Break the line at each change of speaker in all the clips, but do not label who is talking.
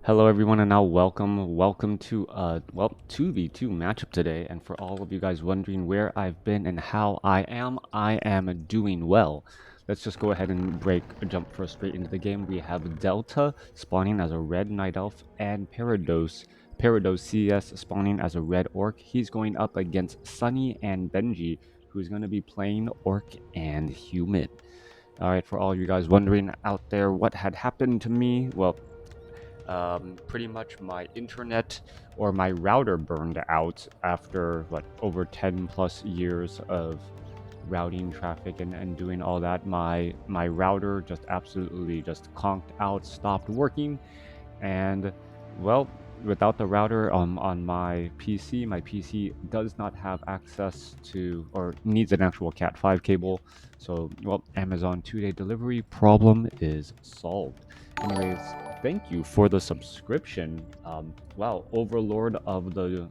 Hello everyone and now welcome to 2v2 matchup today. And for all of you guys wondering where I've been and how I am doing well. Let's just go ahead and jump first straight into the game. We have Delta spawning as a red Night Elf and ParadoCS spawning as a red Orc. He's going up against Sunny and Benjiii, who's going to be playing Orc and Human. Alright, for all you guys wondering out there what had happened to me, well, pretty much my internet or my router burned out after over 10 plus years of routing traffic and doing all that. My router just absolutely just conked out, stopped working, and well, without the router on my PC does not have access to or needs an actual Cat 5 cable. So, well, Amazon 2-day delivery problem is solved. Anyways, thank you for the subscription. Wow, Overlord of the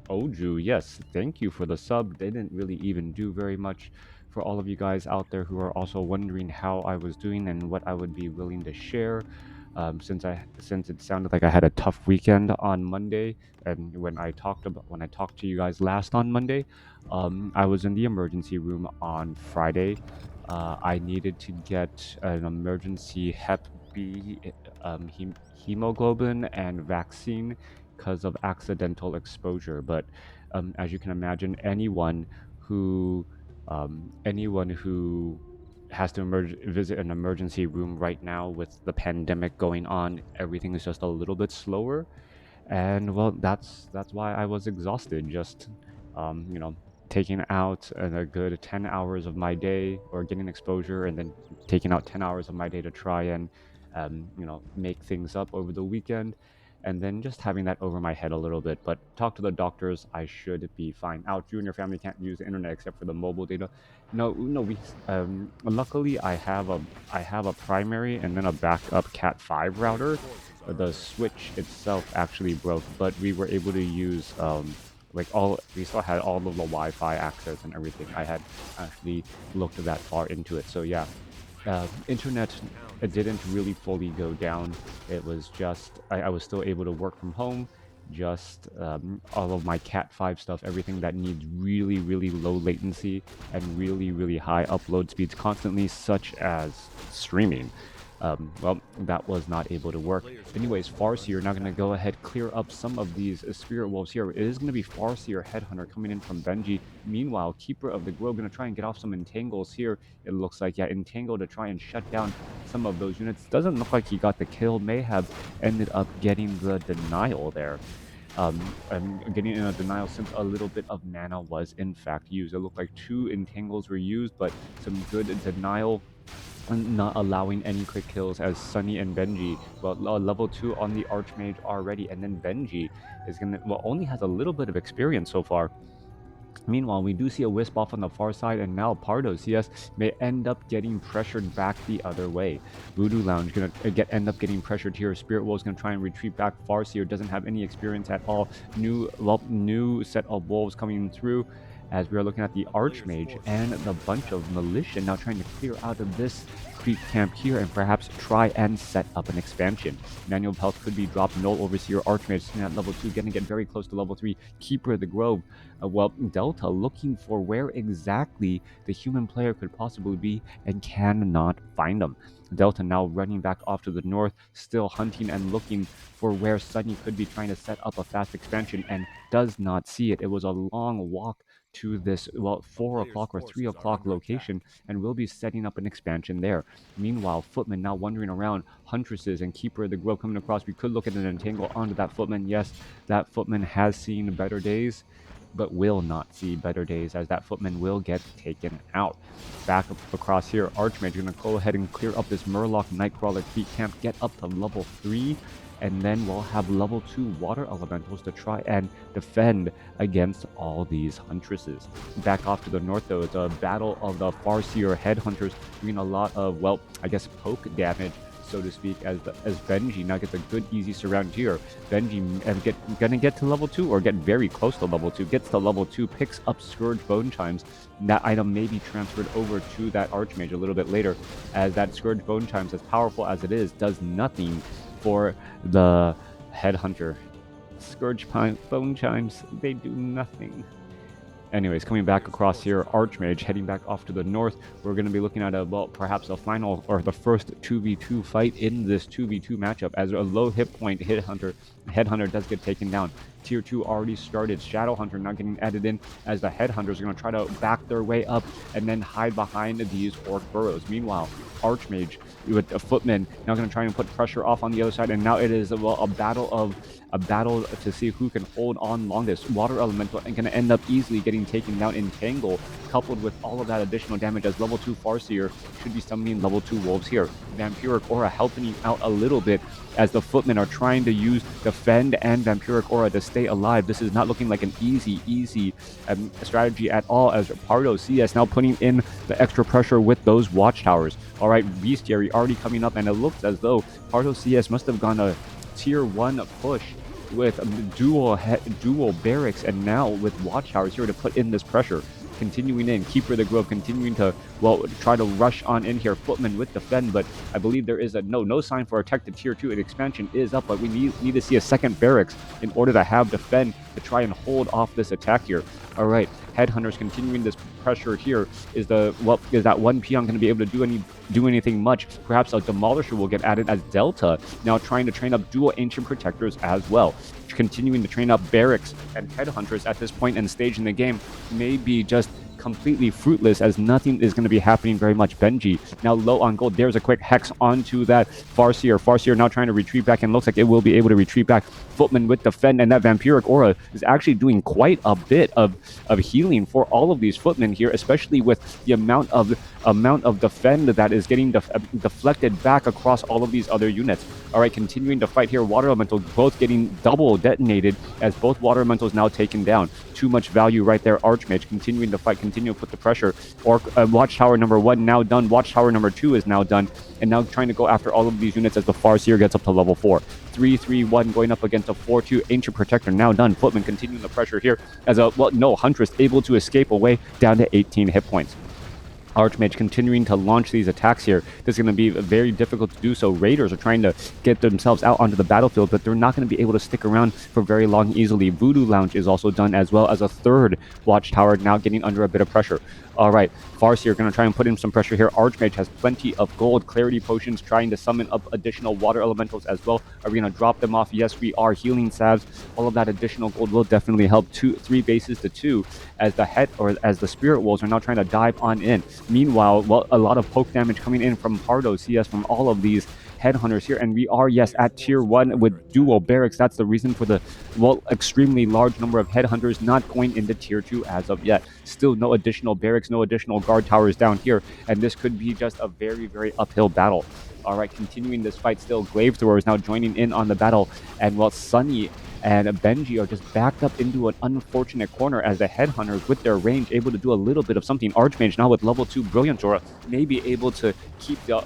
Oju, yes, thank you for the sub. They didn't really even do very much. For all of you guys out there who are also wondering how I was doing and what I would be willing to share, since it sounded like I had a tough weekend on Monday, and when I talked to you guys last on Monday, I was in the emergency room on Friday. I needed to get an emergency Hep B hemoglobin and vaccine because of accidental exposure. But as you can imagine, anyone who has to visit an emergency room right now with the pandemic going on, everything is just a little bit slower. And well, that's why I was exhausted, just you know, taking out a good 10 hours of my day or getting exposure, and then taking out 10 hours of my day to try and make things up over the weekend, and then just having that over my head a little bit. But talk to the doctors, I should be fine. Ouch, you and your family can't use the internet except for the mobile data. No, we luckily I have a primary and then a backup Cat 5 router. The switch itself actually broke, but we were able to use we still had all of the Wi-Fi access and everything. I had actually looked that far into it. So yeah, internet, it didn't really fully go down. It was just I was still able to work from home. Just all of my Cat 5 stuff, everything that needs really, really low latency and really, really high upload speeds constantly, such as streaming. Well, that was not able to work. Anyways, Farseer now going to go ahead, clear up some of these Spirit Wolves here. It is going to be Farseer Headhunter coming in from Benjiii. Meanwhile, Keeper of the Grove going to try and get off some Entangles here. It looks like, yeah, Entangle to try and shut down some of those units. Doesn't look like he got the kill. May have ended up getting the denial there. I'm getting in a denial since a little bit of mana was in fact used. It looked like 2 Entangles were used, but some good denial, not allowing any quick kills as Sunny and Benjiii, well, level 2 on the Archmage already, and then Benjiii is only has a little bit of experience so far. Meanwhile, we do see a Wisp off on the far side, and now ParadoCS may end up getting pressured back the other way. Voodoo Lounge gonna end up getting pressured here. Spirit Wolves gonna try and retreat back. Farseer doesn't have any experience at all. New set of wolves coming through, as we are looking at the Archmage and the bunch of militia now trying to clear out of this creep camp here and perhaps try and set up an expansion. Manual Health could be dropped. Null Overseer Archmage sitting at level 2, gonna get very close to level 3. Keeper of the Grove. Well, Delta looking for where exactly the human player could possibly be and cannot find them. Delta now running back off to the north, still hunting and looking for where Sunny could be trying to set up a fast expansion and does not see it. It was a long walk to this, 4 o'clock or 3 o'clock location, and we'll be setting up an expansion there. Meanwhile, Footman now wandering around, Huntresses and Keeper of the Grove coming across. We could look at an entangle onto that Footman. Yes, that Footman has seen better days, but will not see better days, as that Footman will get taken out. Back up across here, Archmage going to go ahead and clear up this Murloc Nightcrawler creep camp, get up to level 3, and then we'll have level 2 water elementals to try and defend against all these Huntresses. Back off to the north, though, it's a battle of the Farseer Headhunters doing a lot of, poke damage, so to speak, as Benjiii now gets a good easy surround here. Benjiii gonna get to level 2 or get very close to level 2, gets to level 2, picks up Scourge Bone Chimes. That item may be transferred over to that Archmage a little bit later, as that Scourge Bone Chimes, as powerful as it is, does nothing for the Headhunter. Scourge Bone Chimes, they do nothing. Anyways, coming back across here, Archmage heading back off to the north. We're going to be looking at perhaps a final or the first 2v2 fight in this 2v2 matchup, as a low hit point Headhunter does get taken down. Tier 2 already started. Shadowhunter now getting added in, as the Headhunters are going to try to back their way up and then hide behind these Orc burrows. Meanwhile, Archmage with the Footman now going to try and put pressure off on the other side, and now it is a battle to see who can hold on longest. Water Elemental and going to end up easily getting taken down in Tangle, coupled with all of that additional damage, as level 2 Farseer should be summoning level 2 Wolves here. Vampiric Aura helping out a little bit, as the Footmen are trying to use Defend and Vampiric Aura to stay alive. This is not looking like an easy strategy at all, as ParadoCS now putting in the extra pressure with those Watchtowers. Alright, Bestiary already coming up, and it looks as though ParadoCS must have gone a tier 1 push with dual barracks, and now with Watchtowers here to put in this pressure. Continuing in, Keeper of the Grove continuing to, try to rush on in here. Footman with Defend, but I believe there is a no sign for attack to tier 2. The expansion is up, but we need to see a second barracks in order to have Defend to try and hold off this attack here. All right, Headhunters continuing this pressure here. Is that one peon going to be able to do anything much? Perhaps a Demolisher will get added, as Delta now trying to train up dual Ancient Protectors as well. Continuing to train up Barracks and Headhunters at this point and stage in the game may be just completely fruitless, as nothing is going to be happening very much. Benjiii now low on gold. There's a quick hex onto that Farseer. Farseer now trying to retreat back, and looks like it will be able to retreat back. Footman with Defend, and that Vampiric Aura is actually doing quite a bit of healing for all of these Footmen here, especially with the amount of Defend that is getting deflected back across all of these other units. All right, continuing to fight here. Water Elemental both getting double detonated, as both Water Elementals now taken down. Too much value right there. Archmage continuing to fight, continue to put the pressure. Watchtower number 1 now done. Watchtower number 2 is now done, and now trying to go after all of these units as the Farseer gets up to level 4. 3-3-1 going up against a 4-2 Ancient Protector now done. Footman continuing the pressure here, as Huntress able to escape away down to 18 hit points. Archmage continuing to launch these attacks here. This is going to be very difficult to do so. Raiders are trying to get themselves out onto the battlefield, but they're not going to be able to stick around for very long easily. Voodoo Lounge is also done, as well as a third Watchtower now getting under a bit of pressure. All right, Farseer going to try and put in some pressure here. Archmage has plenty of gold. Clarity Potions trying to summon up additional Water Elementals as well. Are we going to drop them off? Yes, we are. Healing Salves. All of that additional gold will definitely help. 3 bases to 2, as the Spirit Wolves are now trying to dive on in. Meanwhile, a lot of poke damage coming in from ParadoCS from all of these Headhunters here, and we are, yes, at tier 1 with dual barracks. That's the reason for the extremely large number of Headhunters not going into tier 2 as of yet. Still no additional barracks, no additional guard towers down here, and this could be just a very uphill battle. All right, continuing this fight still, Glaive Thrower is now joining in on the battle, and Sunny and Benjiii are just backed up into an unfortunate corner, as the Headhunters with their range able to do a little bit of something. Archmage now with level 2 Brilliant Aura may be able to keep the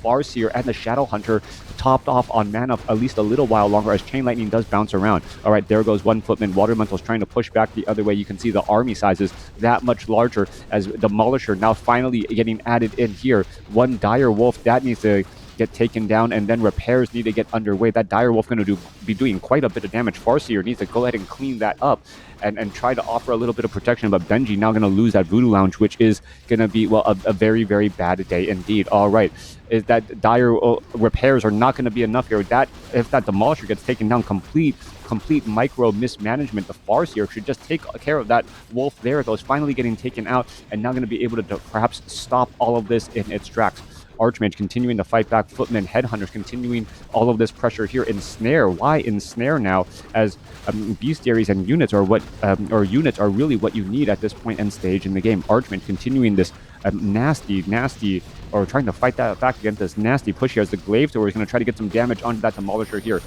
Farseer and the Shadowhunter topped off on mana at least a little while longer, as Chain Lightning does bounce around. All right, there goes one Footman. Water Elemental's trying to push back the other way. You can see the army sizes that much larger, as Demolisher now finally getting added in here. One Dire Wolf that needs to get taken down, and then repairs need to get underway. That Dire Wolf going to be doing quite a bit of damage. Farseer needs to go ahead and clean that up and try to offer a little bit of protection, but Benjiii now going to lose that Voodoo Lounge, which is going to be, a very bad day indeed. All right, is that Dire repairs are not going to be enough here. That if that Demolisher gets taken down, complete micro mismanagement. The Farseer should just take care of that Wolf there. Those finally getting taken out, and now going to be able to perhaps stop all of this in its tracks. Archmage continuing to fight back. Footmen, Headhunters continuing all of this pressure here. Ensnare. Why Ensnare now? As Bestiaries and units are units are really what you need at this point and stage in the game. Archmage continuing this nasty, or trying to fight that back against this nasty push here, as the Glaive Thrower is going to try to get some damage onto that Demolisher here.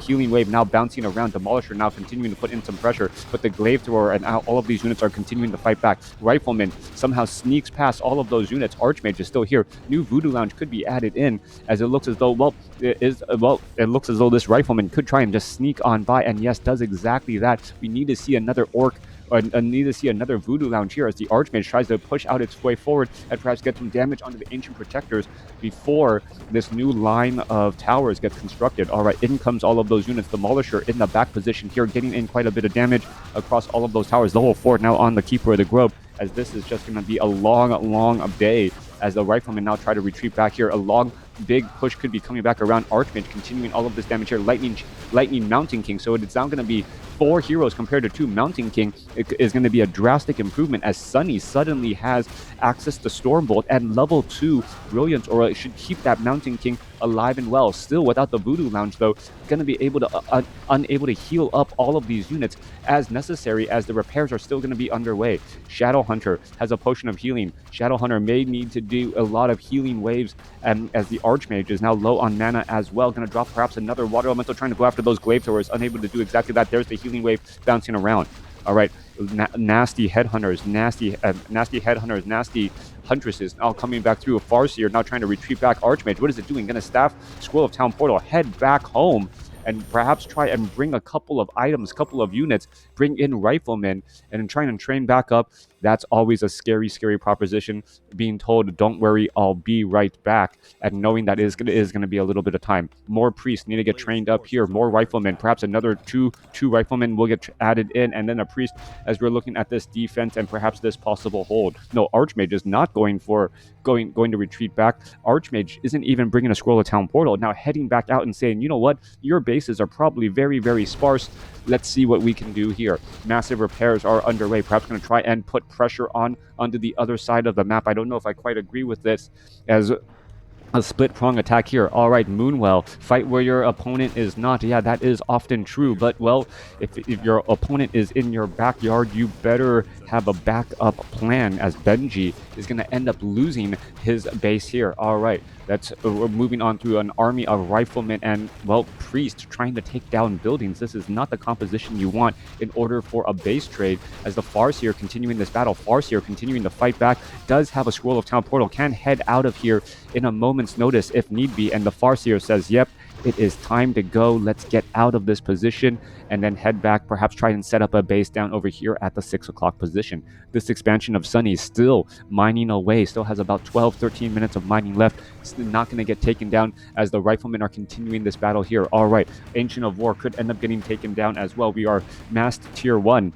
Healing Wave now bouncing around. Demolisher now continuing to put in some pressure, but the Glaive Thrower and all of these units are continuing to fight back. Rifleman somehow sneaks past all of those units. Archmage is still here. New Voodoo Lounge could be added in, as it looks as though, it looks as though this Rifleman could try and just sneak on by, and yes, does exactly that. We need to see another Orc need to see another Voodoo Lounge here as the Archmage tries to push out its way forward and perhaps get some damage onto the Ancient Protectors before this new line of towers gets constructed. All right, in comes all of those units. Demolisher in the back position here, getting in quite a bit of damage across all of those towers. Level 4 now on the Keeper of the Grove, as this is just going to be a long day as the Riflemen now try to retreat back here. A long, big push could be coming back around. Archmage continuing all of this damage here. Lightning Mountain King. So it's now going to be 4 heroes compared to 2. Mountain King is going to be a drastic improvement as Sunny suddenly has access to Stormbolt and level 2 Brilliance Aura. It should keep that Mountain King alive and well. Still without the Voodoo Lounge though, going to be able to unable to heal up all of these units as necessary, as the repairs are still going to be underway. Shadowhunter has a potion of healing. Shadowhunter may need to do a lot of healing waves, and as the Archmage is now low on mana as well, going to drop perhaps another Water Elemental, trying to go after those Glaive Throwers, unable to do exactly that. There's the healing wave bouncing around. All right, nasty Headhunters, nasty Headhunters, nasty Huntresses now coming back through. A Farseer now trying to retreat back. Archmage, what is it doing? Going to staff Scroll of Town Portal, head back home, and perhaps try and bring a couple of items, couple of units, bring in Riflemen, and trying to train back up. That's always a scary proposition, being told, don't worry, I'll be right back, and knowing that is going to be a little bit of time. More Priests need to get trained up here. More Riflemen, perhaps another two Riflemen will get added in, and then a Priest, as we're looking at this defense and perhaps this possible hold. No, Archmage is not going to retreat back. Archmage isn't even bringing a Scroll of Town Portal. Now heading back out and saying, you know what, your bases are probably very sparse. Let's see what we can do here. Massive repairs are underway. Perhaps going to try and put pressure onto the other side of the map. I don't know if I quite agree with this, as a split prong attack here. All right, Moonwell, fight where your opponent is not. Yeah, that is often true, but well, if your opponent is in your backyard, you better have a backup plan, as Benjiii is going to end up losing his base here. All right, we're moving on to an army of Riflemen and, well, Priest trying to take down buildings. This is not the composition you want in order for a base trade, as the Farseer continuing this battle. Farseer continuing to fight back, does have a Scroll of Town Portal, can head out of here in a moment's notice if need be, and the Farseer says, yep, it is time to go. Let's get out of this position and then head back, perhaps try and set up a base down over here at the 6 o'clock position. This expansion of Sunny is still mining away, still has about 12-13 minutes of mining left. Still not going to get taken down as the Riflemen are continuing this battle here. All right, Ancient of War could end up getting taken down as well. We are massed tier 1.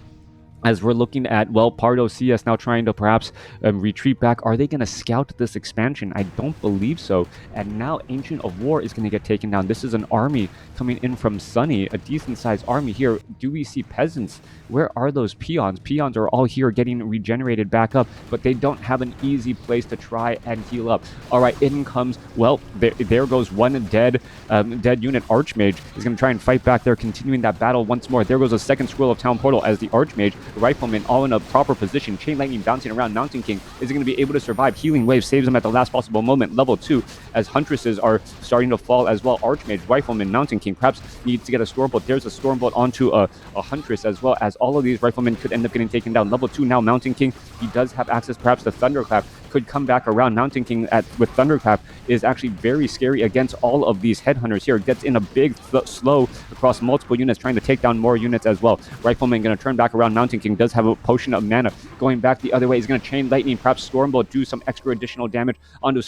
As we're looking at, well, ParadoCS now trying to perhaps retreat back. Are they going to scout this expansion? I don't believe so. And now Ancient of War is going to get taken down. This is an army coming in from Sunny, a decent-sized army here. Do we see peasants? Where are those peons? Peons are all here getting regenerated back up, but they don't have an easy place to try and heal up. All right, in comes, well, there goes one dead unit. Archmage is going to try and fight back there, continuing that battle once more. There goes a second Scroll of Town Portal as the Archmage, Riflemen all in a proper position. Chain Lightning bouncing around. Mountain King is going to be able to survive. Healing Wave saves him at the last possible moment. Level 2 as Huntresses are starting to fall as well. Archmage, Rifleman, Mountain King perhaps needs to get a Stormbolt. There's a Stormbolt onto a Huntress as well, as all of these Riflemen could end up getting taken down. Level 2 now. Mountain King, he does have access perhaps to Thunderclap, could come back around. Mountain King with Thunderclap is actually very scary against all of these Headhunters here. Gets in a big slow across multiple units, trying to take down more units as well. Rifleman going to turn back around. Mountain King does have a potion of mana. Going back the other way, he's going to Chain Lightning, perhaps Stormbolt, do some extra additional damage onto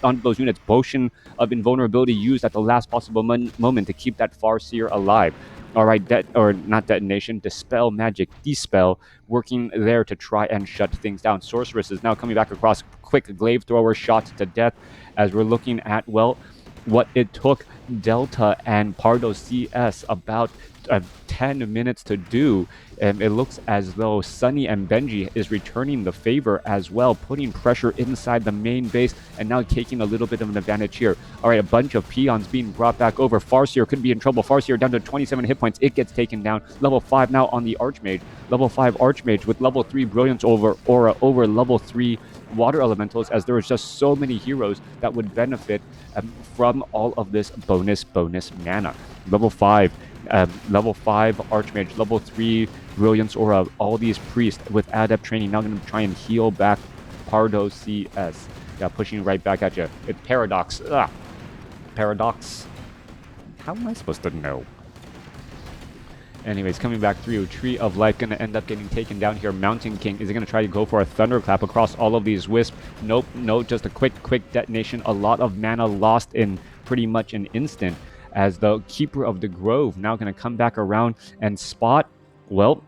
onto those units. Potion of Invulnerability used at the last possible moment to keep that Farseer alive. All right, not detonation, dispel magic, dispel, working there to try and shut things down. Sorceress is now coming back across. Quick Glaive Thrower shot to death, as we're looking at, well, what it took Delta and ParadoCS about 10 minutes to do. It looks as though Sunny and Benjiii is returning the favor as well, putting pressure inside the main base and now taking a little bit of an advantage here. All right, a bunch of peons being brought back over. Farseer could be in trouble. Farseer down to 27 hit points. It gets taken down. Level 5 now on the Archmage. Level 5 Archmage with level 3 Brilliance Aura over level 3 Water Elementals, as there is just so many heroes that would benefit from all of this bonus mana. Level 5 Archmage, level 3 Brilliance Aura, all these Priests with Adept training now going to try and heal back ParadoCS. Yeah, pushing right back at you. It's Paradox. Paradox. How am I supposed to know? Anyways, coming back through, Tree of Life going to end up getting taken down here. Mountain King, is he going to try to go for a Thunderclap across all of these Wisps? Nope, no, just a quick detonation. A lot of mana lost in pretty much an instant, as the Keeper of the Grove now going to come back around and spot, well,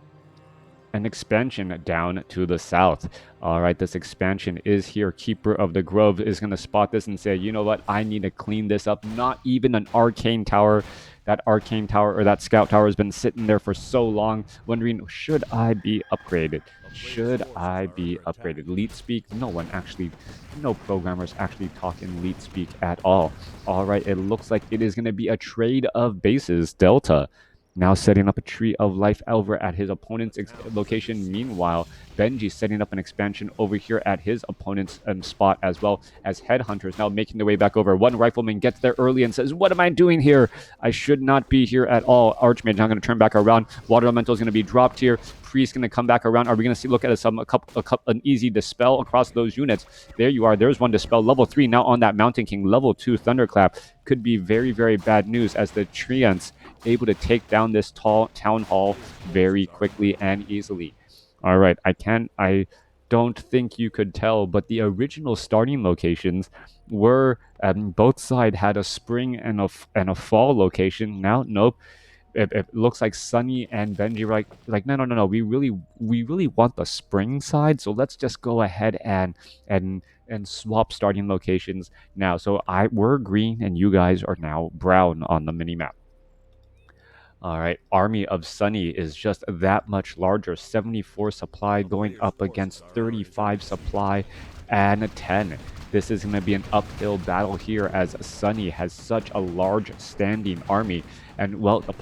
an expansion down to the south. All right, this expansion is here. Keeper of the Grove is going to spot this and say, you know what, I need to clean this up. Not even an arcane tower. That arcane tower or that scout tower has been sitting there for so long, wondering, should I be upgraded? Should I be upgraded? Leet speak? No one actually, no programmers actually talk in Leet speak at all. All right, it looks like it is going to be a trade of bases. Delta now setting up a Tree of Life over at his opponent's location. Meanwhile, Benjiii setting up an expansion over here at his opponent's spot, as well as Headhunters now making their way back over. One Rifleman gets there early and says, what am I doing here? I should not be here at all. Archmage now going to turn back around. Water Elemental is going to be dropped here. Priest going to come back around. Are we going to see, look at an easy dispel across those units? There you are. There's one dispel. Level 3 now on that Mountain King. Level 2 Thunderclap could be very, very bad news, as the Treants able to take down this tall town hall very quickly and easily. All right, I don't think you could tell, but the original starting locations were both sides had a spring and a fall location. Now, nope. It looks like Sunny and Benjiii are like no. We really want the spring side, so let's just go ahead and swap starting locations now. So we're green and you guys are now brown on the minimap. All right, Army of Sunny is just that much larger. 74 supply going up against 35 supply and 10. This is going to be an uphill battle here, as Sunny has such a large standing army. And, well, the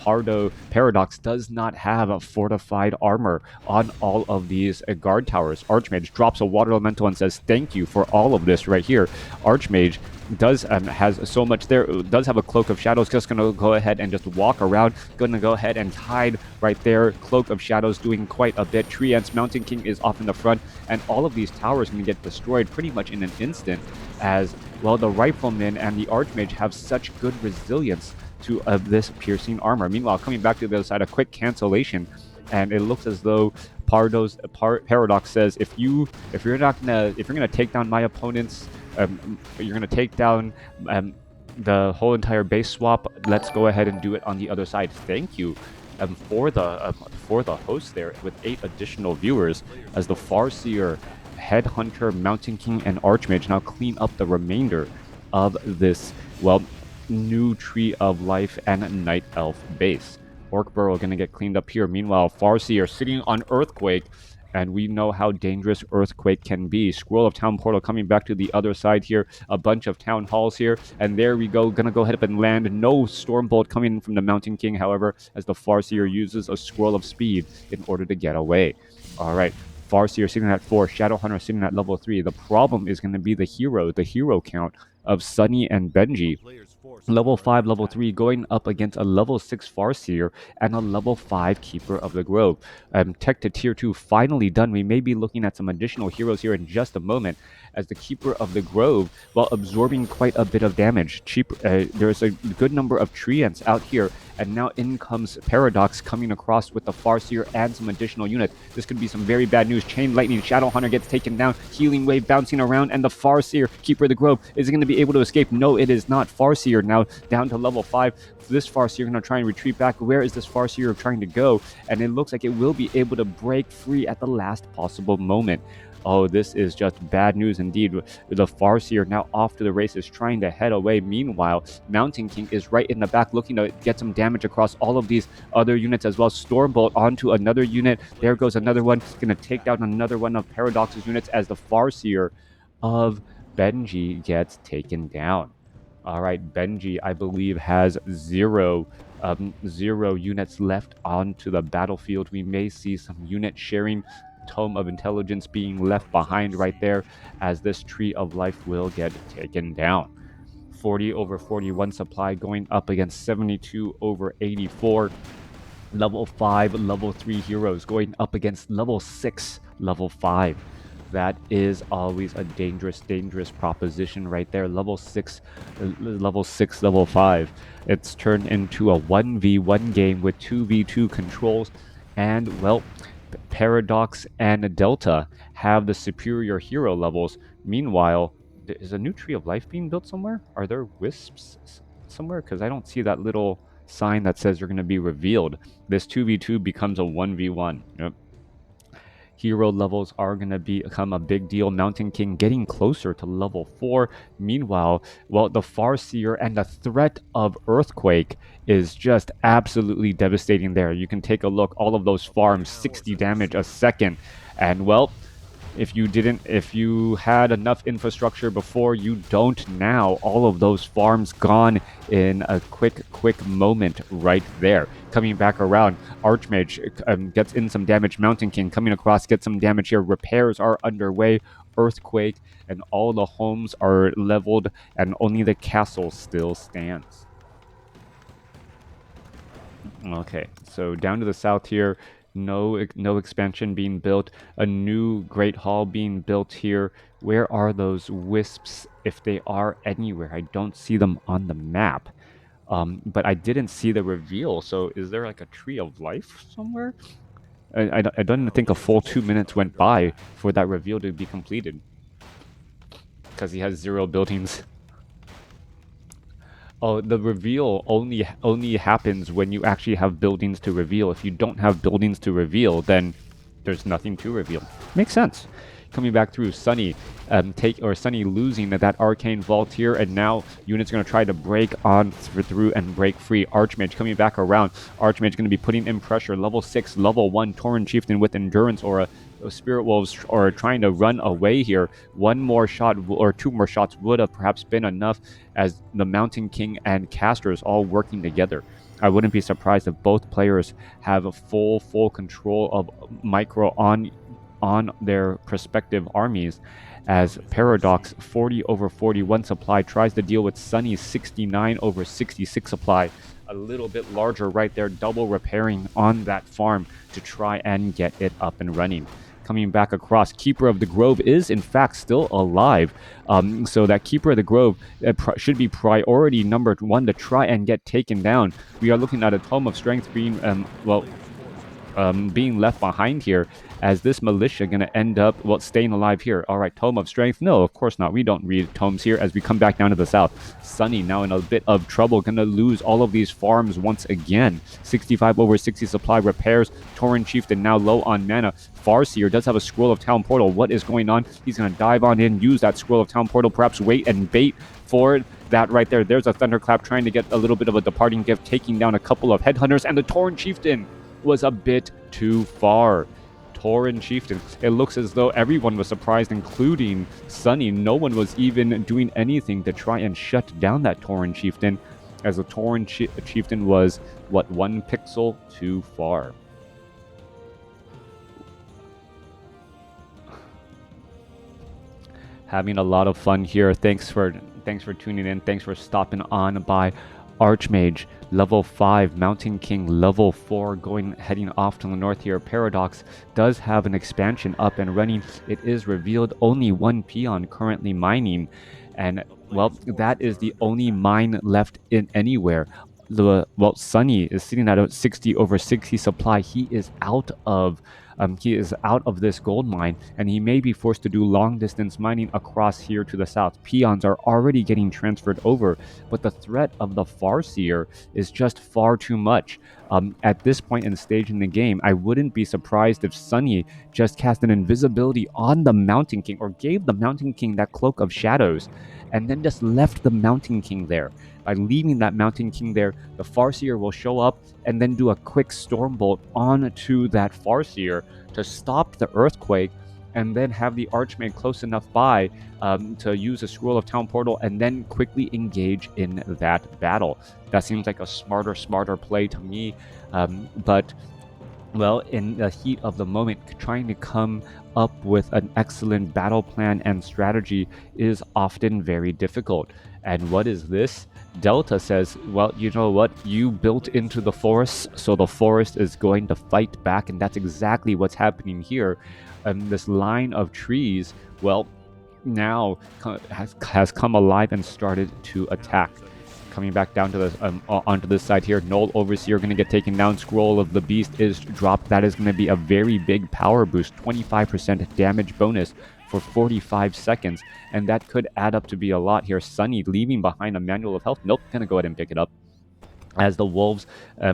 Paradox does not have a fortified armor on all of these guard towers. Archmage drops a Water Elemental and says, thank you for all of this right here. Archmage does has so much there, does have a Cloak of Shadows, just going to go ahead and just walk around, going to go ahead and hide right there. Cloak of Shadows doing quite a bit. Treants, Mountain King is off in the front, and all of these towers can get destroyed pretty much in an instant, as, well, the Riflemen and the Archmage have such good resilience to this piercing armor. Meanwhile, coming back to the other side, a quick cancellation, and it looks as though Paradox says, if you're gonna take down my opponents, you're gonna take down the whole entire base swap. Let's go ahead and do it on the other side. Thank you for the host there, with 8 additional viewers, as the Farseer, Headhunter, Mountain King, and Archmage now clean up the remainder of this, well, new Tree of Life and Night Elf base. Orc Burrow going to get cleaned up here. Meanwhile, Farseer sitting on Earthquake, and we know how dangerous Earthquake can be. Scroll of Town Portal coming back to the other side here. A bunch of Town Halls here, and there we go. Going to go ahead up and land. No Stormbolt coming in from the Mountain King, however, as the Farseer uses a Scroll of Speed in order to get away. All right. Farseer sitting at 4, Shadowhunter sitting at level 3. The problem is going to be the hero count of Sunny and Benjiii. Level 5, level 3 going up against a level 6 Farseer and a level 5 Keeper of the Grove. Tech to tier 2 finally done. We may be looking at some additional heroes here in just a moment, as the Keeper of the Grove, while absorbing quite a bit of damage. There's a good number of Treants out here, and now in comes Paradox coming across with the Farseer and some additional units. This could be some very bad news. Chain Lightning, Shadowhunter gets taken down, Healing Wave bouncing around, and the Farseer, Keeper of the Grove, is it going to be able to escape? No, it is not. Farseer now down to level 5. This Farseer going to try and retreat back. Where is this Farseer trying to go? And it looks like it will be able to break free at the last possible moment. Oh, this is just bad news indeed. The Farseer now off to the races, trying to head away. Meanwhile, Mountain King is right in the back, looking to get some damage across all of these other units as well. Stormbolt onto another unit. There goes another one. Going to take down another one of Paradox's units, as the Farseer of Benjiii gets taken down. All right, Benjiii, I believe, has zero units left onto the battlefield. We may see some unit sharing. Tome of Intelligence being left behind right there, as this Tree of Life will get taken down. 40 over 41 supply going up against 72 over 84. Level 5, level 3 heroes going up against level 6, level 5. That is always a dangerous proposition right there. Level 6, level 5. It's turned into a 1v1 game with 2v2 controls, and well, Paradox and Delta have the superior hero levels. Meanwhile, is a new tree of life being built somewhere? Are there wisps somewhere? Because I don't see that little sign that says you're going to be revealed. This 2v2 becomes a 1v1. Yep. Hero levels are going to become a big deal. Mountain King getting closer to level 4. Meanwhile, well, the Farseer and the threat of Earthquake is just absolutely devastating there. You can take a look. All of those farms, 60 damage a second. And, well, if you had enough infrastructure before, you don't now. All of those farms gone in a quick moment right there. Coming back around, Archmage gets in some damage. Mountain King coming across, gets some damage here. Repairs are underway. Earthquake, and all the homes are leveled, and only the castle still stands. Okay, so down to the south here, no expansion being built. A new Great Hall being built here. Where are those wisps, if they are anywhere? I don't see them on the map. But I didn't see the reveal, so is there like a tree of life somewhere? I don't think a full 2 minutes went by for that reveal to be completed. Because he has 0 buildings. Oh, the reveal only happens when you actually have buildings to reveal. If you don't have buildings to reveal, then there's nothing to reveal. Makes sense. Coming back through, Sunny Sunny losing that arcane vault here, and now unit's going to try to break on through and break free. Archmage coming back around. Archmage going to be putting in pressure. Level 6, level 1 Tauren Chieftain with endurance aura. Spirit Wolves are trying to run away here. One more shot or 2 more shots would have perhaps been enough, as the Mountain King and casters all working together. I wouldn't be surprised if both players have a full control of micro on their respective armies, as Paradox 40/41 supply tries to deal with Sunny's 69/66 supply. A little bit larger right there, double repairing on that farm to try and get it up and running. Coming back across, Keeper of the Grove is in fact still alive. So that Keeper of the Grove should be priority number 1 to try and get taken down. We are looking at a Tome of Strength being, being left behind here, as this militia going to end up, staying alive here. All right, Tome of Strength. No, of course not. We don't read tomes here as we come back down to the south. Sunny now in a bit of trouble. Going to lose all of these farms once again. 65/60 supply repairs. Tauren Chieftain now low on mana. Farseer does have a Scroll of Town Portal. What is going on? He's going to dive on in, use that Scroll of Town Portal, perhaps wait and bait for that right there. There's a Thunderclap trying to get a little bit of a departing gift, taking down a couple of Headhunters, and the Tauren Chieftain was a bit too far. Tauren Chieftain. It looks as though everyone was surprised, including Sunny. No one was even doing anything to try and shut down that Tauren Chieftain, as the Tauren Chieftain was, 1 pixel too far. Having a lot of fun here. Thanks for tuning in. Thanks for stopping on by. Archmage, level 5, Mountain King, level 4, heading off to the north here. Paradox does have an expansion up and running. It is revealed only 1 peon currently mining, and, that is the only mine left in anywhere. Sunny is sitting at a 60/60 supply. He is out of this gold mine, and he may be forced to do long distance mining across here to the south. Peons are already getting transferred over, but the threat of the Farseer is just far too much. At this point in the stage in the game, I wouldn't be surprised if Sunny just cast an invisibility on the Mountain King, or gave the Mountain King that Cloak of Shadows, and then just left the Mountain King there. By leaving that Mountain King there, the Farseer will show up and then do a quick Stormbolt onto that Farseer to stop the Earthquake, and then have the Archmage close enough by to use a Scroll of Town Portal and then quickly engage in that battle. That seems like a smarter play to me, but in the heat of the moment, trying to come up with an excellent battle plan and strategy is often very difficult, And what is this? Delta says, well, you know what? You built into the forest, so the forest is going to fight back, and that's exactly what's happening here. This line of trees, well, now has come alive and started to attack. Coming back down to the onto this side here, Null Overseer going to get taken down. Scroll of the Beast is dropped. That is going to be a very big power boost, 25% damage bonus for 45 seconds, and that could add up to be a lot here. Sunny leaving behind a Manual of Health. Nope, gonna go ahead and pick it up. As the wolves,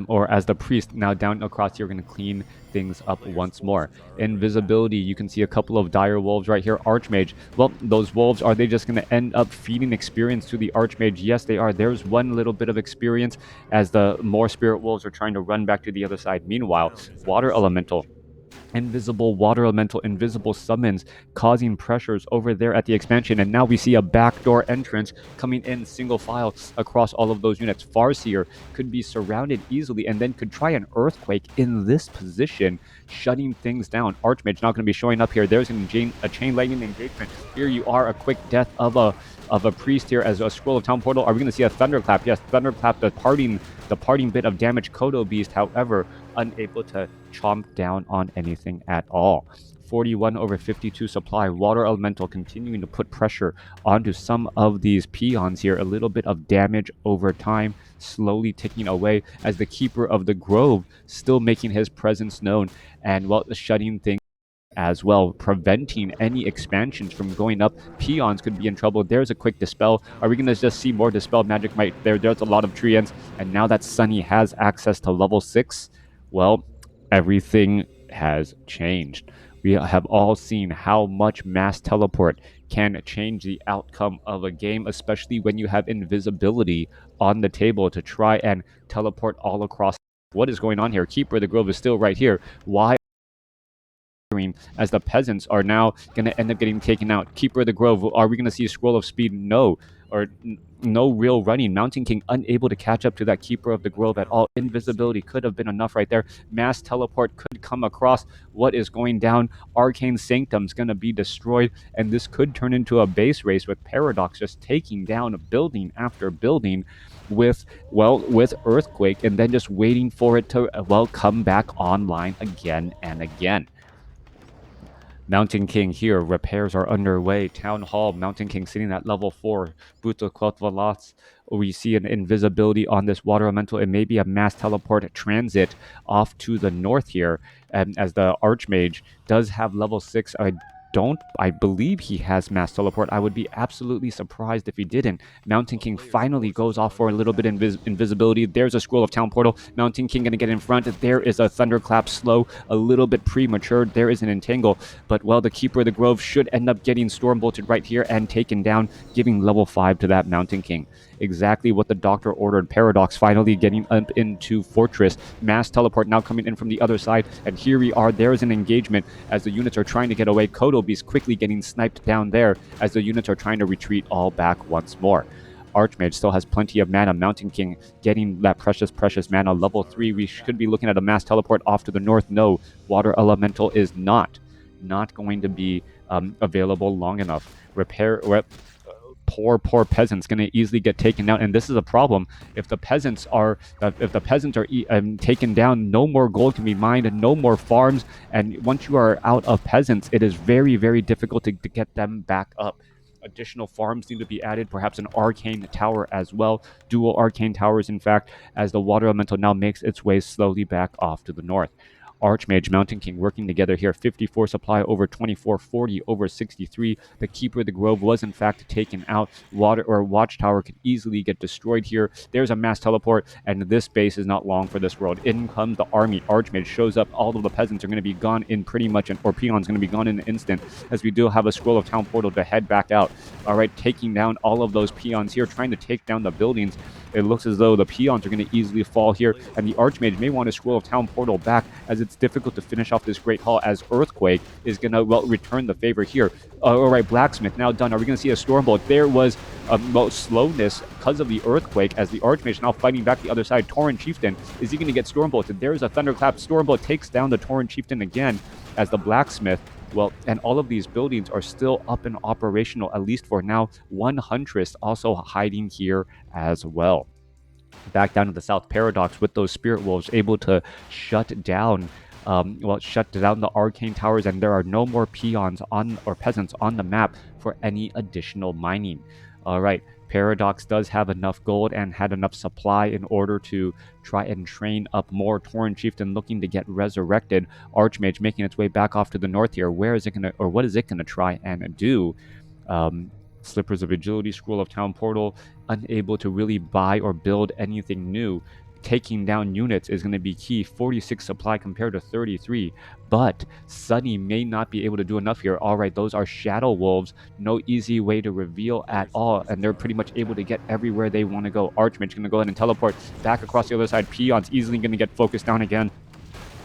or as the priest, now down across here, going to clean things up once more. Invisibility, you can see a couple of dire wolves right here. Archmage, well, those wolves, are they just going to end up feeding experience to the Archmage? Yes, they are. There's one little bit of experience as the more spirit wolves are trying to run back to the other side. Meanwhile, water elemental, invisible water elemental, invisible summons causing pressures over there at the expansion, and now we see a backdoor entrance coming in single file across all of those units. Farseer could be surrounded easily and then could try an earthquake in this position, shutting things down. Archmage not going to be showing up here. There's a chain lightning engagement. Here you are, a quick death of a priest here as a scroll of town portal. Are we going to see a thunderclap? Yes, thunderclap, the parting bit of damage. Kodo Beast, however, unable to chomp down on anything at all. 41 over 52 supply. Water elemental continuing to put pressure onto some of these peons here. A little bit of damage over time, slowly ticking away as the Keeper of the Grove still making his presence known, and while shutting things as well, preventing any expansions from going up. Peons could be in trouble. There's a quick dispel. Are we going to just see more dispel magic might there? There's a lot of tree ends, and now that Sunny has access to level 6, well, everything has changed. We have all seen how much mass teleport can change the outcome of a game, especially when you have invisibility on the table to try and teleport all across. What is going on here? Keeper of the Grove is still right here. Why? As the peasants are now going to end up getting taken out. Keeper of the Grove, are we going to see a Scroll of Speed? No. Or no real running. Mountain King unable to catch up to that Keeper of the Grove at all. Invisibility could have been enough right there. Mass teleport could come across. What is going down? Arcane Sanctum's going to be destroyed, and this could turn into a base race with Paradox just taking down building after building with Earthquake, and then just waiting for it to, come back online again and again. Mountain King here, repairs are underway. Town Hall, Mountain King sitting at level 4. Buto Kotvalas, we see an invisibility on this water elemental. It may be a mass teleport transit off to the north here. And as the Archmage does have level 6, I believe he has mass teleport. I would be absolutely surprised if he didn't. Mountain King finally goes off for a little bit of invisibility. There's a Scroll of Town Portal. Mountain King going to get in front. There is a Thunderclap slow, a little bit premature. There is an Entangle, but the Keeper of the Grove should end up getting Storm Bolted right here and taken down, giving level 5 to that Mountain King. Exactly what the Doctor ordered. Paradox finally getting up into Fortress. Mass teleport now coming in from the other side, and here we are. There is an engagement as the units are trying to get away. Kodo Beast quickly getting sniped down there as the units are trying to retreat all back once more. Archmage still has plenty of mana. Mountain King getting that precious mana. Level 3, we should be looking at a mass teleport off to the north. No, Water Elemental is not going to be available long enough. Poor peasants going to easily get taken down, and this is a problem. If the peasants are taken down, no more gold can be mined, and no more farms. And once you are out of peasants, it is very, very difficult to get them back up. Additional farms need to be added, perhaps an arcane tower as well. Dual arcane towers, in fact, as the water elemental now makes its way slowly back off to the north. Archmage, Mountain King working together here. 54 supply over 24, 40 over 63. The Keeper of the Grove was in fact taken out. Watchtower could easily get destroyed here. There's a mass teleport, and this base is not long for this world. In comes the army. Archmage shows up. All of the peasants are going to be gone in pretty much, or peons going to be gone in an instant, as we do have a Scroll of Town Portal to head back out. All right, taking down all of those peons here, trying to take down the buildings. It looks as though the peons are going to easily fall here, and the Archmage may want to Scroll of Town Portal back, as it's difficult to finish off this Great Hall, as Earthquake is going to, return the favor here. All right, Blacksmith now done. Are we going to see a Stormbolt? There was slowness because of the Earthquake, as the Archmage now fighting back the other side. Tauren Chieftain, is he going to get Stormbolted? There's a Thunderclap. Stormbolt takes down the Tauren Chieftain again, as the Blacksmith Well, and all of these buildings are still up and operational, at least for now. One Huntress also hiding here as well. Back down to the south, Paradox with those Spirit Wolves able to shut down shut down the arcane towers, and there are no more peons on or peasants on the map for any additional mining. All right, Paradox does have enough gold and had enough supply in order to try and train up more Tauren Chieftain looking to get resurrected. Archmage making its way back off to the north here. Where is it gonna, or what is it gonna try and do? Um, Slippers of Agility, Scroll of Town Portal, unable to really buy or build anything new. Taking down units is going to be key. 46 supply compared to 33, but Sunny may not be able to do enough here. All right, those are Shadow Wolves. No easy way to reveal at all, and they're pretty much able to get everywhere they want to go. Archmage going to go ahead and teleport back across the other side. Peon's easily going to get focused down again.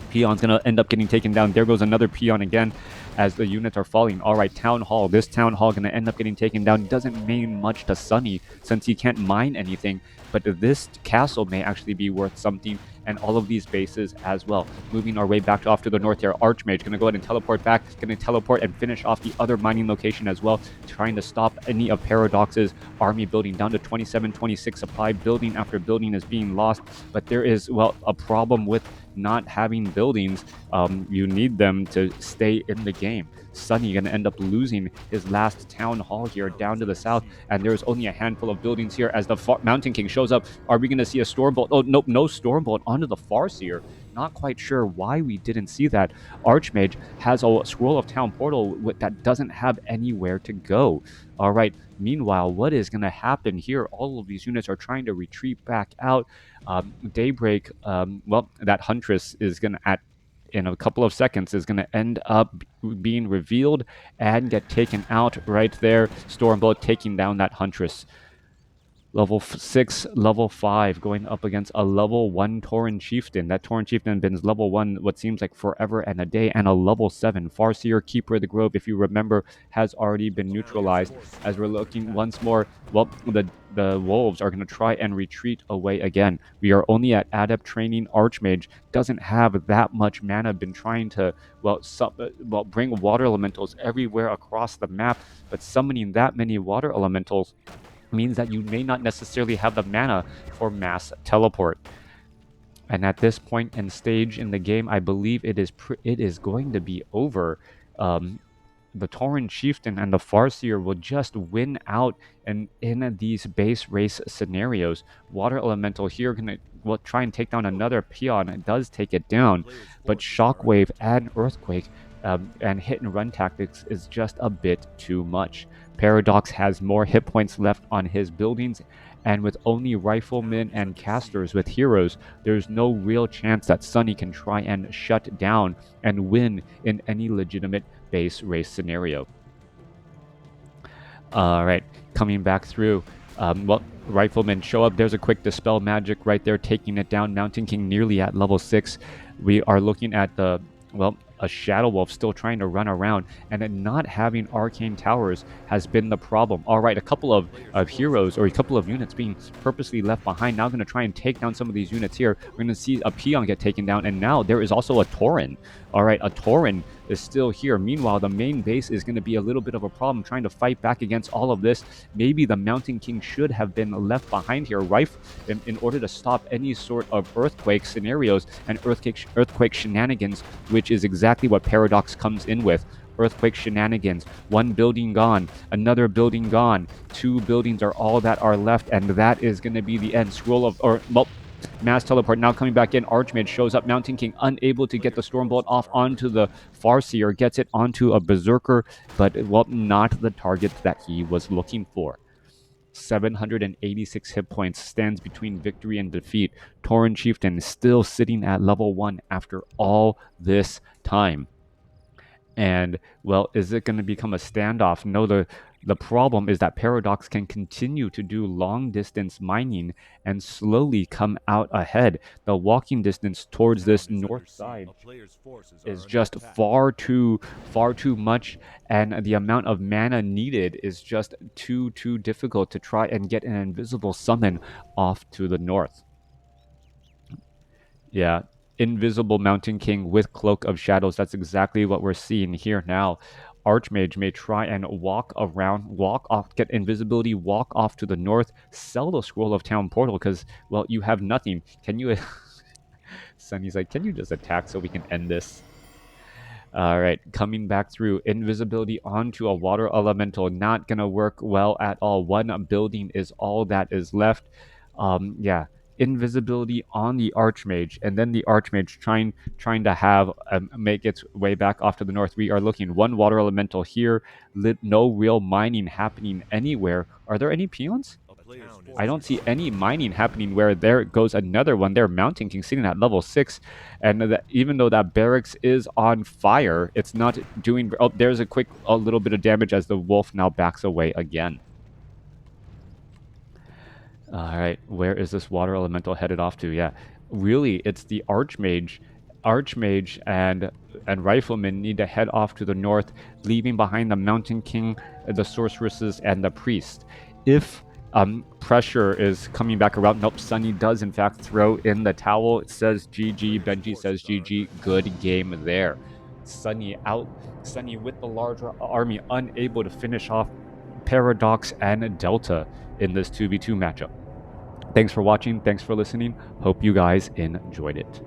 Peon's going to end up getting taken down. There goes another Peon again as the units are falling. All right, Town Hall. This Town Hall going to end up getting taken down. Doesn't mean much to Sunny since he can't mine anything, but this castle may actually be worth something, and all of these bases as well. Moving our way back off to the north here. Archmage going to go ahead and teleport back. Going to teleport and finish off the other mining location as well, trying to stop any of Paradox's army building. Down to 27, 26 supply. Building after building is being lost, but there is, well, a problem with not having buildings. You need them to stay in the game. Sunny going to end up losing his last town hall here down to the south, and there's only a handful of buildings here as the Mountain King shows up. Are we going to see a Stormbolt? Oh, nope, no Stormbolt onto the Farseer. Not quite sure why we didn't see that. Archmage has a Scroll of Town Portal that doesn't have anywhere to go. All right, meanwhile, what is going to happen here? All of these units are trying to retreat back out. Daybreak, well, that Huntress is going to, in a couple of seconds, is going to end up being revealed and get taken out right there. Stormbolt taking down that Huntress. Level 6, level 5, going up against a level 1 Tauren Chieftain. That Tauren Chieftain been level 1 what seems like forever and a day, and a level 7 Farseer, Keeper of the Grove, if you remember, has already been neutralized. As we're looking once more, well, the wolves are going to try and retreat away again. We are only at adept training. Archmage doesn't have that much mana, been trying to, well, bring water elementals everywhere across the map, but summoning that many water elementals means that you may not necessarily have the mana for mass teleport. And at this point and stage in the game, I believe it is going to be over. The Tauren Chieftain and the Farseer will just win out in these base race scenarios. Water Elemental here will try and take down another Peon. It does take it down, but Shockwave and Earthquake and hit and run tactics is just a bit too much. Paradox has more hit points left on his buildings, and with only riflemen and casters with heroes, there's no real chance that Sunny can try and shut down and win in any legitimate base race scenario. Alright, coming back through. Well, riflemen show up. There's a quick Dispel Magic right there, taking it down. Mountain King nearly at level 6. We are looking at the, well, a Shadow Wolf still trying to run around, and then not having arcane towers has been the problem. All right, a couple of heroes or a couple of units being purposely left behind. Now going to try and take down some of these units here. We're going to see a Peon get taken down, and now there is also a Tauren. All right, a Tauren is still here. Meanwhile, the main base is going to be a little bit of a problem trying to fight back against all of this. Maybe the Mountain King should have been left behind here, right, in order to stop any sort of earthquake scenarios and earthquake shenanigans, which is exactly what Paradox comes in with. Earthquake shenanigans. One building gone, another building gone. 2 buildings are all that are left, and that is going to be the end. Mass teleport now coming back in. Archmage shows up. Mountain King unable to get the Stormbolt off onto the Farseer. Gets it onto a Berserker, but, well, not the target that he was looking for. 786 hit points stands between victory and defeat. Tauren Chieftain still sitting at level 1 after all this time. And, well, is it going to become a standoff? No, the problem is that Paradox can continue to do long-distance mining and slowly come out ahead. The walking distance towards this north side is just far too much, and the amount of mana needed is just too difficult to try and get an invisible summon off to the north. Yeah. invisible Mountain King with Cloak of Shadows. That's exactly what we're seeing here now. Archmage may try and walk around, walk off, get invisibility, walk off to the north, sell the Scroll of Town Portal because, well, you have nothing. Can you... Sunny's like, can you just attack so we can end this? All right, coming back through, invisibility onto a water elemental, not gonna work well at all. One building is all that is left. Yeah, invisibility on the Archmage, and then the Archmage trying to have make its way back off to the north. We are looking one water elemental here. No real mining happening anywhere. Are there any peons? I don't see any mining happening where there goes another one. They're Mountain King sitting at level 6. And even though that barracks is on fire, it's not doing... Oh, there's a little bit of damage as the wolf now backs away again. All right, where is this water elemental headed off to? Yeah, really, it's the Archmage. Archmage and Rifleman need to head off to the north, leaving behind the Mountain King, the Sorceresses, and the Priest. If pressure is coming back around, nope, Sunny does in fact throw in the towel. It says GG, Benjiii says GG, good game there. Sunny with the larger army, unable to finish off Paradox and Delta in this 2v2 matchup. Thanks for watching. Thanks for listening. Hope you guys enjoyed it.